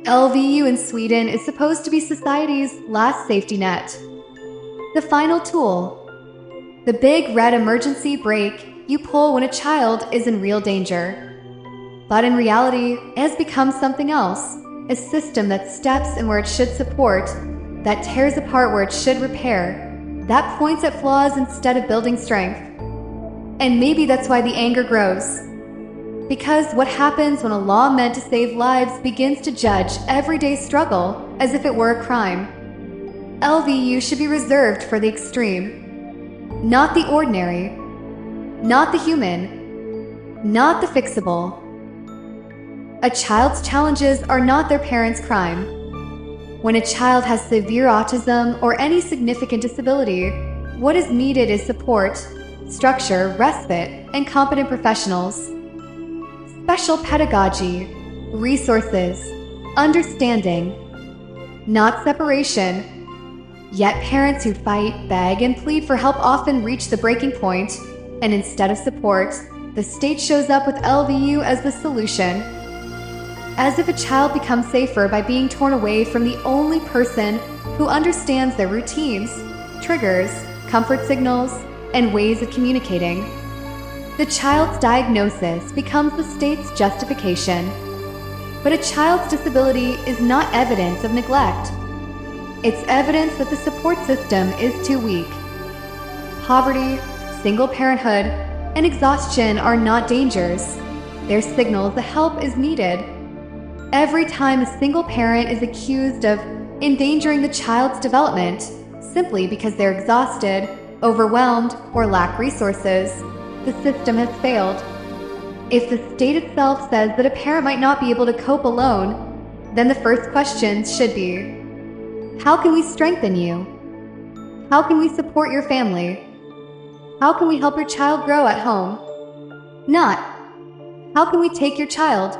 LVU in Sweden is supposed to be society's last safety net. The final tool. The big red emergency brake you pull when a child is in real danger. But in reality, it has become something else. A system that steps in where it should support, that tears apart where it should repair, that points at flaws instead of building strength. And maybe that's why the anger grows. Because what happens when a law meant to save lives begins to judge everyday struggle as if it were a crime? LVU should be reserved for the extreme. Not the ordinary. Not the human. Not the fixable. A child's challenges are not their parents' crime. When a child has severe autism or any significant disability, what is needed is support, structure, respite, and competent professionals. Special pedagogy, resources, understanding, not separation. Yet parents who fight, beg, and plead for help often reach the breaking point, and instead of support, the state shows up with LVU as the solution. As if a child becomes safer by being torn away from the only person who understands their routines, triggers, comfort signals, and ways of communicating. The child's diagnosis becomes the state's justification. But a child's disability is not evidence of neglect. It's evidence that the support system is too weak. Poverty, single parenthood, and exhaustion are not dangers. They're signals that help is needed. Every time a single parent is accused of endangering the child's development simply because they're exhausted, overwhelmed, or lack resources, the system has failed. If the state itself says that a parent might not be able to cope alone, then the first questions should be, how can we strengthen you? How can we support your family? How can we help your child grow at home? Not, how can we take your child?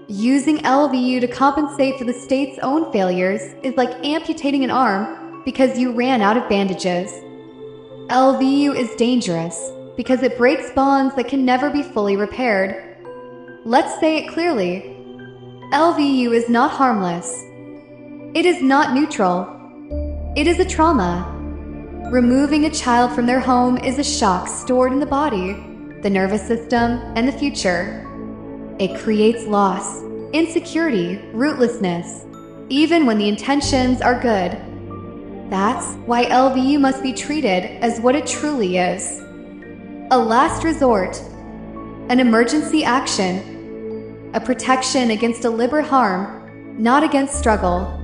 Using LVU to compensate for the state's own failures is like amputating an arm because you ran out of bandages. LVU is dangerous because it breaks bonds that can never be fully repaired. Let's say it clearly. LVU is not harmless. It is not neutral. It is a trauma. Removing a child from their home is a shock stored in the body, the nervous system, and the future. It creates loss, insecurity, rootlessness, even when the intentions are good. That's why LVU must be treated as what it truly is. A last resort, an emergency action, a protection against deliberate harm, not against struggle.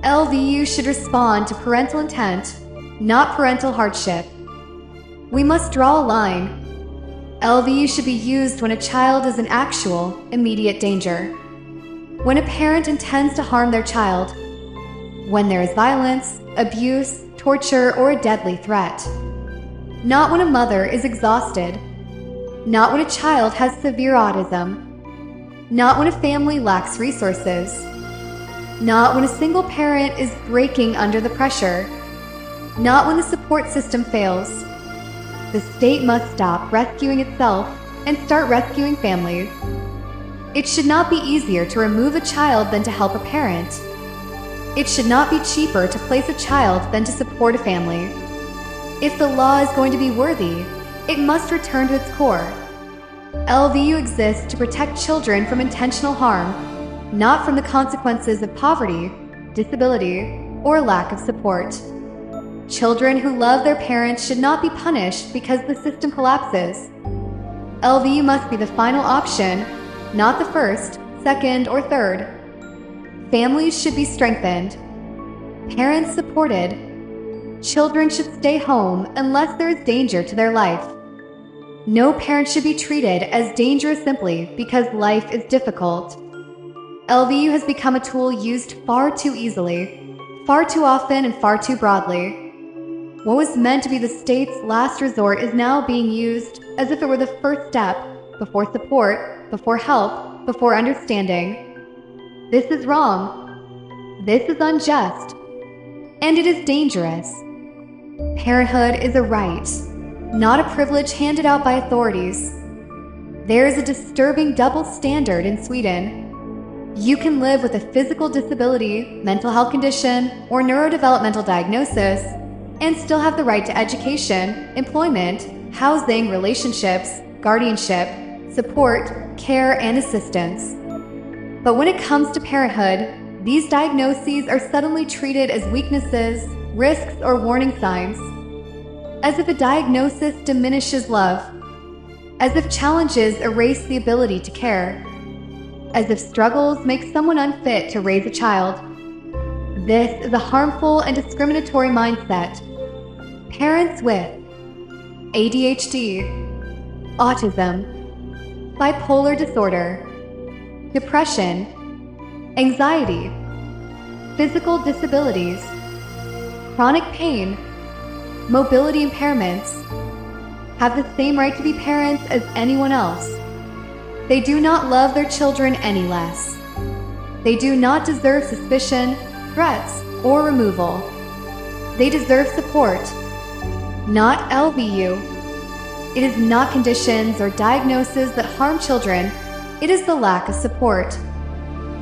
LVU should respond to parental intent, not parental hardship. We must draw a line. LVU should be used when a child is in actual, immediate danger. When a parent intends to harm their child. When there is violence, abuse, torture, or a deadly threat. Not when a mother is exhausted. Not when a child has severe autism. Not when a family lacks resources. Not when a single parent is breaking under the pressure. Not when the support system fails. The state must stop rescuing itself and start rescuing families. It should not be easier to remove a child than to help a parent. It should not be cheaper to place a child than to support a family. If the law is going to be worthy, it must return to its core. LVU exists to protect children from intentional harm, not from the consequences of poverty, disability, or lack of support. Children who love their parents should not be punished because the system collapses. LVU must be the final option, not the first, second, or third. Families should be strengthened. Parents supported. Children should stay home unless there is danger to their life. No parent should be treated as dangerous simply because life is difficult. LVU has become a tool used far too easily, far too often, and far too broadly. What was meant to be the state's last resort is now being used as if it were the first step, before support, before help, before understanding. This is wrong. This is unjust. And it is dangerous. Parenthood is a right, not a privilege handed out by authorities. There is a disturbing double standard in Sweden. You can live with a physical disability, mental health condition, or neurodevelopmental diagnosis and still have the right to education, employment, housing, relationships, guardianship, support, care, and assistance. But when it comes to parenthood, these diagnoses are suddenly treated as weaknesses, risks, or warning signs, as if a diagnosis diminishes love, as if challenges erase the ability to care, as if struggles make someone unfit to raise a child. This is a harmful and discriminatory mindset. Parents with ADHD, autism, bipolar disorder, depression, anxiety, physical disabilities, chronic pain, mobility impairments, have the same right to be parents as anyone else. They do not love their children any less. They do not deserve suspicion, threats, or removal. They deserve support, not LVU. It is not conditions or diagnoses that harm children, it is the lack of support.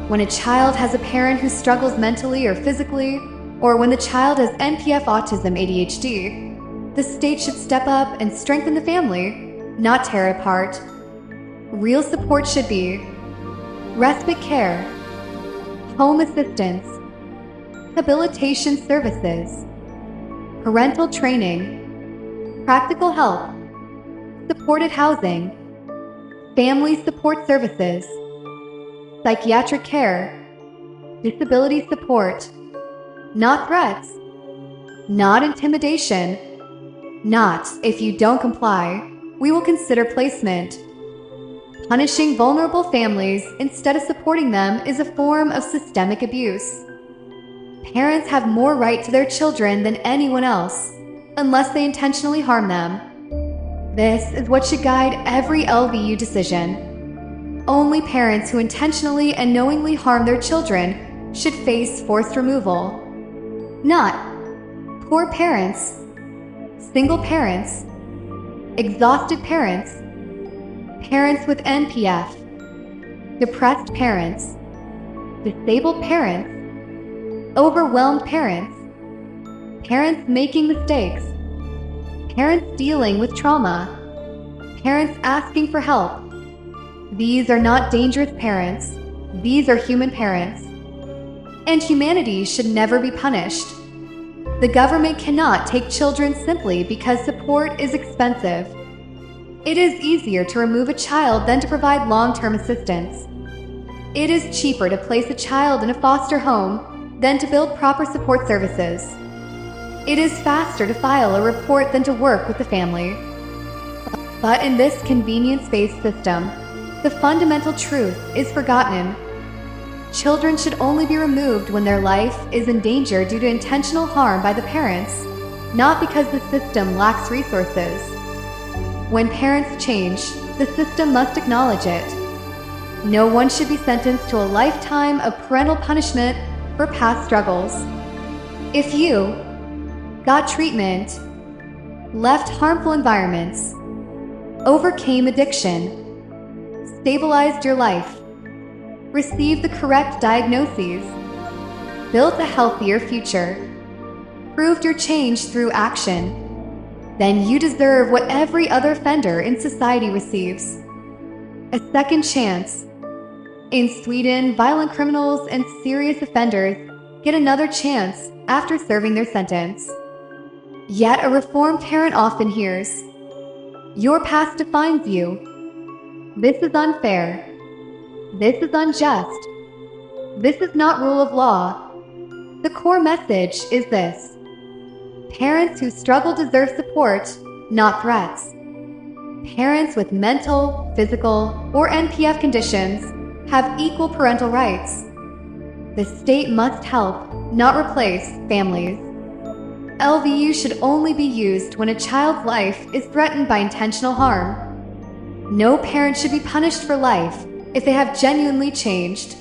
When a child has a parent who struggles mentally or physically, or when the child has NPF autism ADHD, the state should step up and strengthen the family, not tear it apart. Real support should be respite care, home assistance, habilitation services, parental training, practical help, supported housing, family support services, psychiatric care, disability support, not threats, not intimidation, not if you don't comply, we will consider placement. Punishing vulnerable families instead of supporting them is a form of systemic abuse. Parents have more right to their children than anyone else, unless they intentionally harm them. This is what should guide every LVU decision. Only parents who intentionally and knowingly harm their children should face forced removal. Not poor parents, single parents, exhausted parents, parents with NPF, depressed parents, disabled parents, overwhelmed parents, parents making mistakes, parents dealing with trauma, parents asking for help. These are not dangerous parents. These are human parents. And humanity should never be punished. The government cannot take children simply because support is expensive. It is easier to remove a child than to provide long-term assistance. It is cheaper to place a child in a foster home than to build proper support services. It is faster to file a report than to work with the family. But in this convenience-based system, the fundamental truth is forgotten. Children should only be removed when their life is in danger due to intentional harm by the parents, not because the system lacks resources. When parents change, the system must acknowledge it. No one should be sentenced to a lifetime of parental punishment for past struggles. If you got treatment, left harmful environments, overcame addiction, stabilized your life, received the correct diagnoses, built a healthier future, proved your change through action, then you deserve what every other offender in society receives: a second chance. In Sweden, violent criminals and serious offenders get another chance after serving their sentence. Yet a reformed parent often hears, "Your past defines you. This is unfair. This is unjust. This is not rule of law." The core message is this: parents who struggle deserve support, not threats. Parents with mental, physical, or NPF conditions have equal parental rights. The state must help, not replace, families. LVU should only be used when a child's life is threatened by intentional harm. No parent should be punished for life if they have genuinely changed.